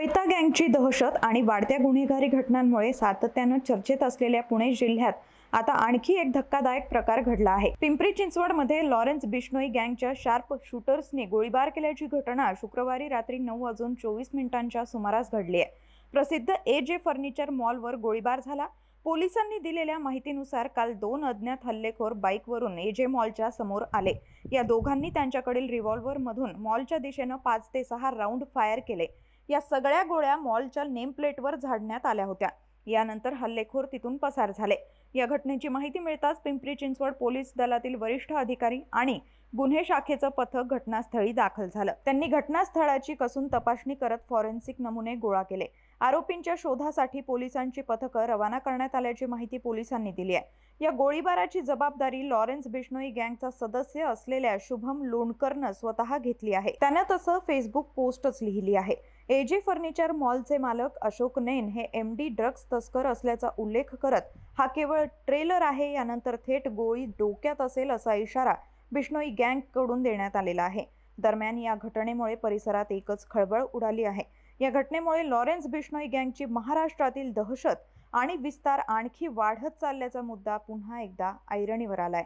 कोयता गँगची दहशत आणि वाढत्या गुन्हेगारी घटनांमुळे सातत्यानं चर्चेत असलेल्या पुणे जिल्ह्यात आता आणखी एक धक्कादायक प्रकार घडला आहे। पिंपरी चिंचवडमध्ये लॉरेन्स बिश्नोई गँगच्या शार्प शूटर्सने गोळीबार केल्याची घटना शुक्रवारी रात्री 9:24 सुमारास घडली आहे। प्रसिद्ध AJ फर्निचर मॉलवर गोळीबार झाला। पोलिसांनी दिलेल्या माहितीनुसार काल 2 अज्ञात हल्लेखोर बाईकवरून AJ मॉलच्या समोर आले। या दोघांनी त्यांच्याकडील रिव्हॉल्व्हरमधून मॉलच्या दिशेने 5 ते 6 राऊंड फायर केले। या सगळ्या गोळ्या मॉलच्या नेम प्लेटवर झाडण्यात आल्या होत्या। यानंतर हल्लेखोर तिथून पसार झाले। या घटनेची माहिती मिळताच पिंपरी चिंचवड पोलीस दलातील वरिष्ठ अधिकारी आणि गुन्हे शाखेचं पथक घटनास्थळी दाखल झालं। त्यांनी घटनास्थळाची कसून तपासणी करत फॉरेन्सिक नमुने गोळा केले। आरोपींच्या शोधासाठी पोलिसांची पथकं रवाना करण्यात आल्याची माहिती पोलिसांनी दिली आहे। या गोळीबाराची जबाबदारी लॉरेन्स बिश्नोई गँगचा सदस्य असलेल्या शुभम लोणकरनं स्वतः घेतली आहे। त्यानं तसं फेसबुक पोस्टच लिहिली आहे। AJ फर्निचर मॉलचे मालक अशोक नैन हे MD ड्रग्ज तस्कर असल्याचा उल्लेख करत हा केवळ ट्रेलर आहे, यानंतर थेट गोळी डोक्यात असेल असा इशारा बिश्नोई गँगकडून देण्यात आलेला आहे। दरम्यान या घटनेमुळे परिसरात एकच खळबळ उडाली आहे। या घटनेमुळे लॉरेन्स बिश्नोई गँगची महाराष्ट्रातील दहशत आणि विस्तार आणखी वाढत चालल्याचा मुद्दा पुन्हा एकदा ऐरणीवर आलाय।